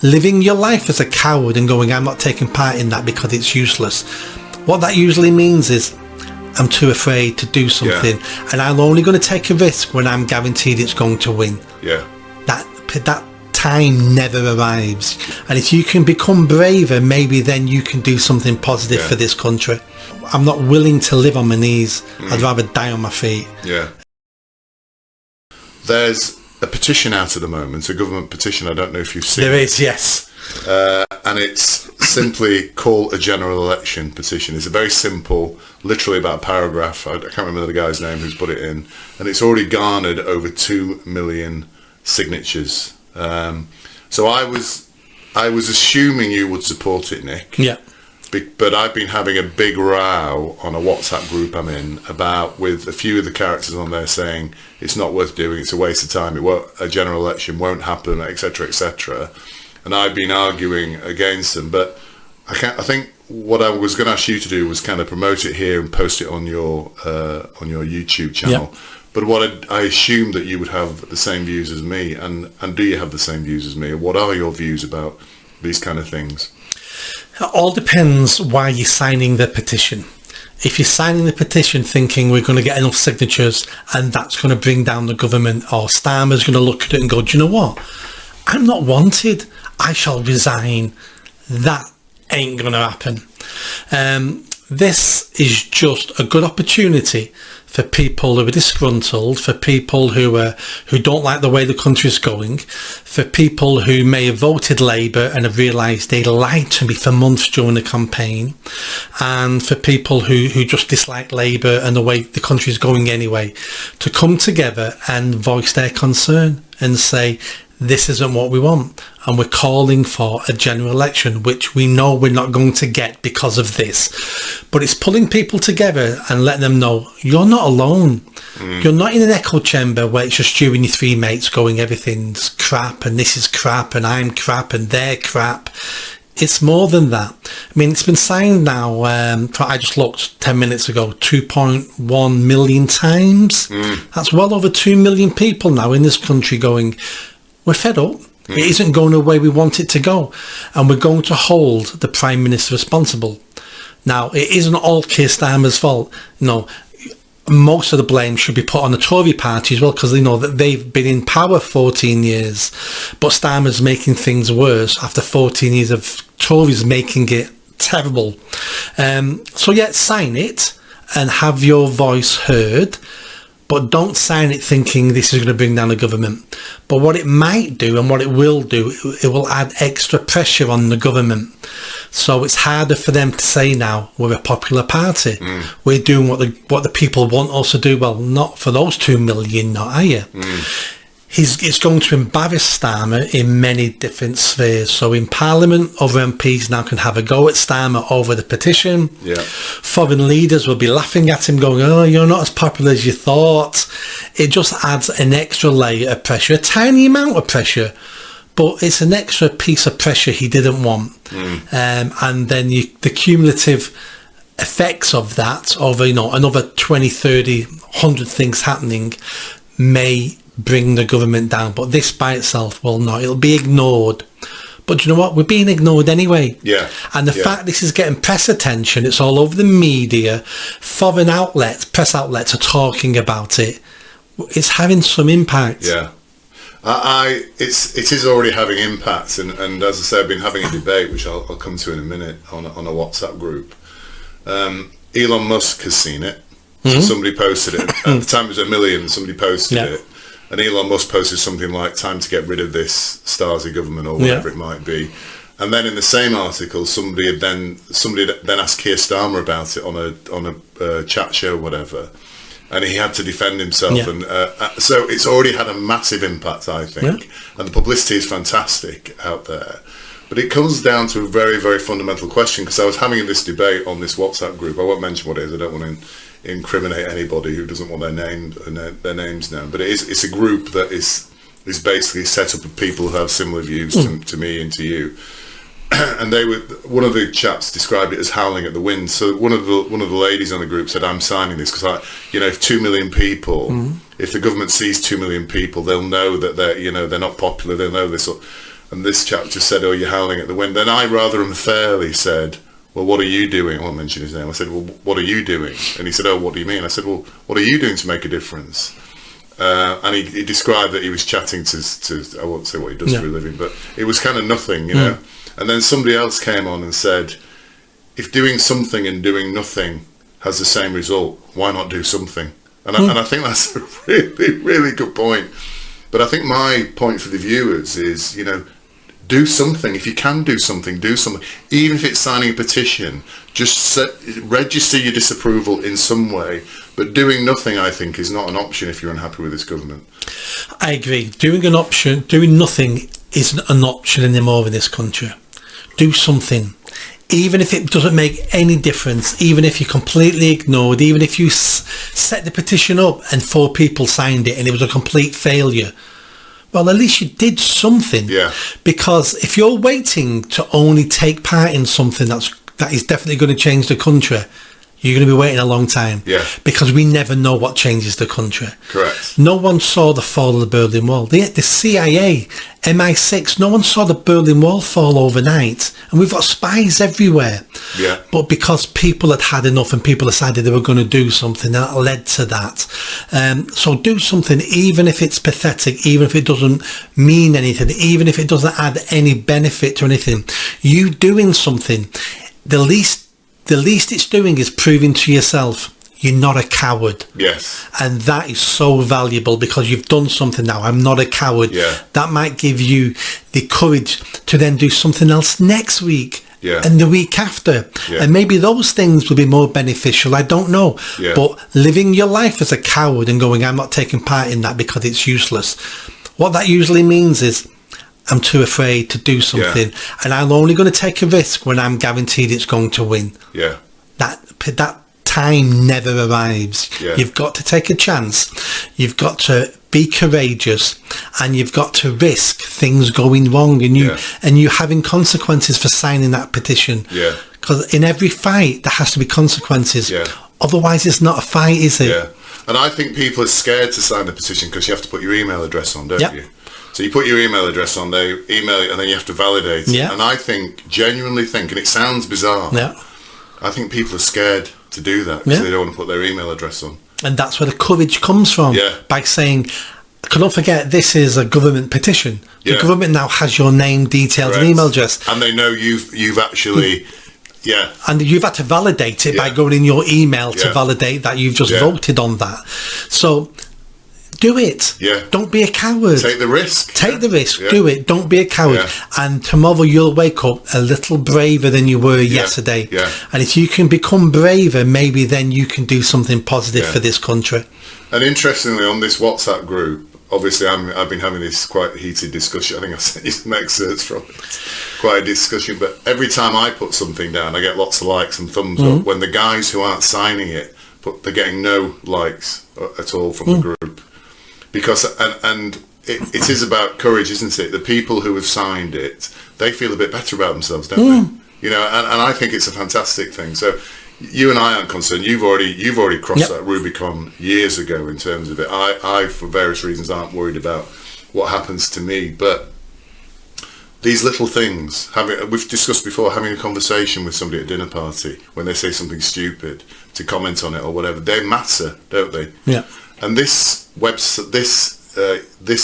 living your life as a coward and going, I'm not taking part in that because it's useless. What that usually means is, I'm too afraid to do something, and I'm only going to take a risk when I'm guaranteed it's going to win. Yeah. That time never arrives. And if you can become braver, maybe then you can do something positive for this country. I'm not willing to live on my knees. I'd rather die on my feet. Yeah. There's a petition out at the moment, a government petition. I don't know if you've seen it. There is, yes. And it's simply call a general election petition. It's a very simple, literally about a paragraph. I can't remember the guy's name who's put it in. And it's already garnered over 2 million signatures. So I was assuming you would support it, Nick. Yeah. But I've been having a big row on a WhatsApp group I'm in with a few of the characters on there saying it's not worth doing, it's a waste of time, a general election won't happen, etc., etc. And I've been arguing against them. But I think what I was going to ask you to do was kind of promote it here and post it on your YouTube channel. Yeah. But what I assumed that you would have the same views as me, and do you have the same views as me? What are your views about these kind of things? It all depends why you're signing the petition. If you're signing the petition thinking we're going to get enough signatures and that's going to bring down the government, or Starmer's going to look at it and go, do you know what? I'm not wanted. I shall resign. That ain't going to happen. This is just a good opportunity for people who are disgruntled, for people who don't like the way the country's going, for people who may have voted Labour and have realised they lied to me for months during the campaign, and for people who just dislike Labour and the way the country's going anyway, to come together and voice their concern and say, this isn't what we want, and we're calling for a general election, which we know we're not going to get because of this. But it's pulling people together and letting them know you're not alone. You're not in an echo chamber where it's just you and your three mates going, everything's crap and this is crap and I'm crap and they're crap. It's more than that. I mean, it's been signed now, I just looked 10 minutes ago, 2.1 million times. That's well over 2 million people now in this country going, we're fed up. It isn't going the way we want it to go. And we're going to hold the Prime Minister responsible. Now, it isn't all Keir Starmer's fault. No, most of the blame should be put on the Tory party as well, because they know that they've been in power 14 years. But Starmer's making things worse after 14 years of Tories making it terrible. So yeah, sign it and have your voice heard. But don't sign it thinking this is going to bring down the government. But what it might do and what it will do, it will add extra pressure on the government. So it's harder for them to say now, we're a popular party. We're doing what the people want us to do. Well, not for those 2 million, not are you? It's going to embarrass Starmer in many different spheres. So in Parliament, other MPs now can have a go at Starmer over the petition. Foreign leaders will be laughing at him going, oh, you're not as popular as you thought. It just adds an extra layer of pressure, a tiny amount of pressure, but it's an extra piece of pressure he didn't want. And then the cumulative effects of that, of another 20, 30, 100 things happening, may bring the government down. But this by itself will not. It'll be ignored. But you know what? We're being ignored anyway. And the fact this is getting press attention, it's all over the media, foreign outlets, press outlets are talking about it. It's having some impact. It is already having impact, and as I say, I've been having a debate, which I'll come to in a minute, on a WhatsApp group. Elon Musk has seen it. So somebody posted it. At the time it was 1 million, somebody posted it. And Elon Musk posted something like, time to get rid of this Stasi government, or whatever it might be. And then in the same article, somebody then asked Keir Starmer about it on a chat show, whatever. And he had to defend himself. And so it's already had a massive impact, I think. And the publicity is fantastic out there. But it comes down to a very, very fundamental question, because I was having this debate on this WhatsApp group. I won't mention what it is. I don't want to incriminate anybody who doesn't want their names known. But it's a group that is basically set up of people who have similar views to me and to you. And one of the chaps described it as howling at the wind. So one of the ladies on the group said, I'm signing this because if 2 million people, if the government sees 2 million people, they'll know that they're not popular. They'll know this. And this chap just said, "Oh, you're howling at the wind." Then I rather unfairly said, "Well, what are you doing?" I won't mention his name. I said, "Well, what are you doing?" And he said, "Oh, what do you mean?" I said, "Well, what are you doing to make a difference?" And he described that he was chatting to I won't say what he does for a living, but it was kind of nothing, you know. And then somebody else came on and said, if doing something and doing nothing has the same result, why not do something? And I think that's a really, really good point. But I think my point for the viewers is, you know, do something. If you can do something, do something. Even if it's signing a petition, just register your disapproval in some way. But doing nothing, I think, is not an option if you're unhappy with this government. I agree. Doing nothing isn't an option anymore in this country. Do something. Even if it doesn't make any difference, even if you're completely ignored, even if you set the petition up and 4 people signed it and it was a complete failure, well, at least you did something. Yeah. Because if you're waiting to only take part in something that is definitely going to change the country, you're going to be waiting a long time. Yeah. Because we never know what changes the country. Correct. No one saw the fall of the Berlin Wall. The CIA, MI6, no one saw the Berlin Wall fall overnight. And we've got spies everywhere. Yeah. But because people had had enough and people decided they were going to do something, that led to that. So do something, even if it's pathetic, even if it doesn't mean anything, even if it doesn't add any benefit to anything. You doing something, the least it's doing is proving to yourself you're not a coward. Yes. And that is so valuable because you've done something now. I'm not a coward. Yeah. That might give you the courage to then do something else next week. Yeah. And the week after. Yeah. And maybe those things will be more beneficial. I don't know. Yeah. But living your life as a coward and going, I'm not taking part in that because it's useless. What that usually means is, I'm too afraid to do something, and I'm only going to take a risk when I'm guaranteed it's going to win. Yeah. That time never arrives. Yeah. You've got to take a chance. You've got to be courageous, and you've got to risk things going wrong, and you having consequences for signing that petition. Yeah. Because in every fight there has to be consequences. Yeah. Otherwise, it's not a fight, is it? Yeah. And I think people are scared to sign the petition because you have to put your email address on, don't you? So you put your email address on, they email it, and then you have to validate it. Yeah. And I genuinely think, and it sounds bizarre, I think people are scared to do that because they don't want to put their email address on. And that's where the courage comes from. Yeah. By saying, don't forget, this is a government petition. The government now has your name, details, and email address. And they know you've actually... Yeah. And you've had to validate it by going in your email to validate that you've just voted on that. So... do it. Yeah. Don't be a coward. Take the risk. Take the risk. Do it. Don't be a coward. Yeah. And tomorrow you'll wake up a little braver than you were yesterday. Yeah. And if you can become braver, maybe then you can do something positive for this country. And interestingly, on this WhatsApp group, obviously I've been having this quite heated discussion. I think I sent you some excerpts from it. Quite a discussion. But every time I put something down, I get lots of likes and thumbs up. When the guys who aren't signing it, they're getting no likes at all from the group. Because and it is about courage, isn't it? The people who have signed it, they feel a bit better about themselves, don't they? You know, and I think it's a fantastic thing. So you and I aren't concerned. You've already crossed that Rubicon years ago in terms of it. I for various reasons aren't worried about what happens to me, but these little things, we've discussed before, having a conversation with somebody at a dinner party when they say something stupid, to comment on it or whatever, they matter, don't they? Yeah. And this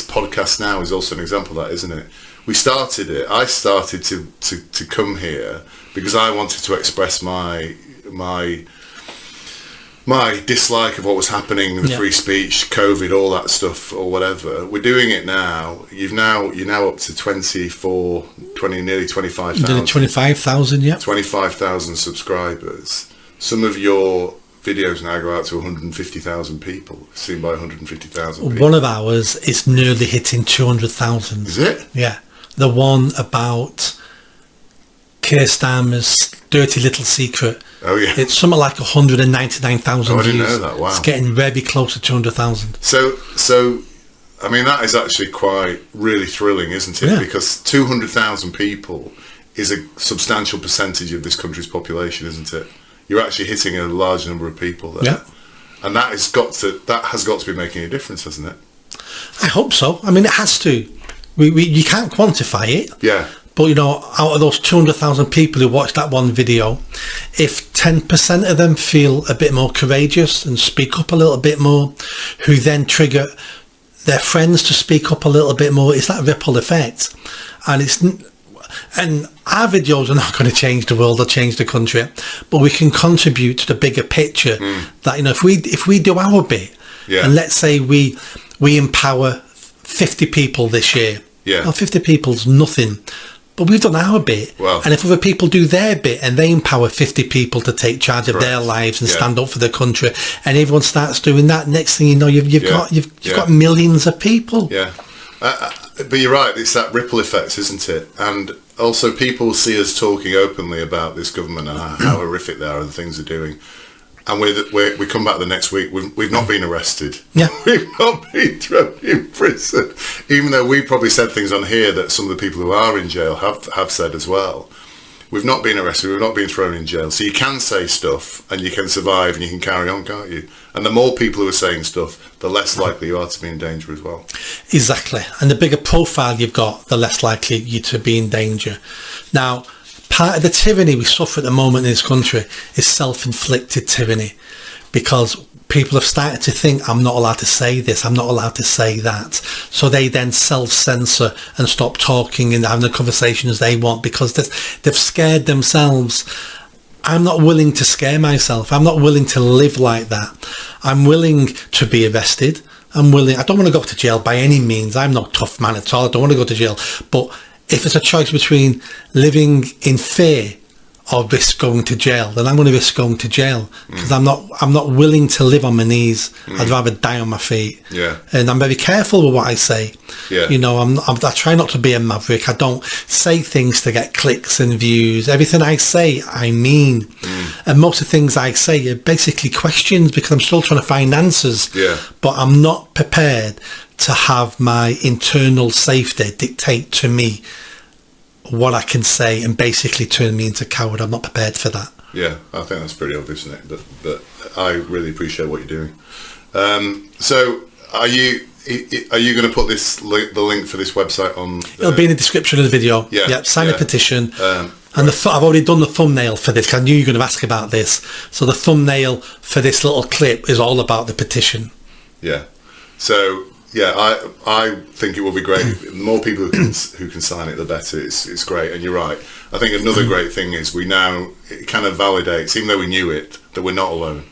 podcast now is also an example of that, isn't it? We started it. I started to come here because I wanted to express my dislike of what was happening, the free speech, COVID, all that stuff, or whatever. We're doing it now. You're now up to nearly 25,000. Nearly 25,000, yeah. 25,000 subscribers. Some of your videos now go out to 150,000 people, seen by 150,000 people. One of ours is nearly hitting 200,000. Is it? Yeah. The one about Keir Starmer's dirty little secret. Oh, yeah. It's something like 199,000 views. I didn't know that, wow. It's getting very close to 200,000. So, I mean, that is actually quite really thrilling, isn't it? Yeah. Because 200,000 people is a substantial percentage of this country's population, isn't it? You're actually hitting a large number of people there. Yeah. And that has got to be making a difference, hasn't it? I hope so. I mean, it has to. you can't quantify it. Yeah. But, you know, out of those 200,000 people who watched that one video, if 10% of them feel a bit more courageous and speak up a little bit more, who then trigger their friends to speak up a little bit more, it's that ripple effect. And our videos are not going to change the world or change the country, but we can contribute to the bigger picture. That, you know, if we do our bit, and let's say we empower 50 people this year. Well, 50 people's nothing, but we've done our bit. Well, and if other people do their bit and they empower 50 people to take charge of their lives and stand up for the country, and everyone starts doing that, next thing you know, you've got millions of people. Yeah. But you're right, it's that ripple effect, isn't it? And also people see us talking openly about this government and how horrific they are and the things they're doing. And we come back the next week, we've not been arrested. Yeah. We've not been thrown in prison. Even though we probably said things on here that some of the people who are in jail have said as well. We've not been arrested, we've not been thrown in jail. So you can say stuff and you can survive and you can carry on, can't you? And the more people who are saying stuff, the less likely you are to be in danger as well. Exactly. And the bigger profile you've got, the less likely you to be in danger. Now, part of the tyranny we suffer at the moment in this country is self-inflicted tyranny, because people have started to think, I'm not allowed to say this, I'm not allowed to say that. So they then self-censor and stop talking and having the conversations they want because they've scared themselves. I'm not willing to scare myself. I'm not willing to live like that. I'm willing to be arrested. I don't want to go to jail by any means. I'm not a tough man at all. I don't want to go to jail. But if it's a choice between living in fear or risk going to jail, then I'm going to risk going to jail because I'm not willing to live on my knees. I'd rather die on my feet. Yeah. And I'm very careful with what I say. Yeah. You know, I try not to be a maverick. I don't say things to get clicks and views. Everything I say, I mean. And most of the things I say are basically questions because I'm still trying to find answers. Yeah. But I'm not prepared to have my internal safety dictate to me what I can say and basically turn me into a coward. I'm not prepared for that. Yeah, I think that's pretty obvious, isn't it? But I really appreciate what you're doing. So are you going to put the link for this website on? It'll be in the description of the video. Yeah. Sign a petition. And I've already done the thumbnail for this. I knew you were going to ask about this. So the thumbnail for this little clip is all about the petition. Yeah. So yeah, I think it will be great. The more people who can sign it, the better. It's great, and you're right. I think another great thing is it kind of validates, even though we knew it, that we're not alone.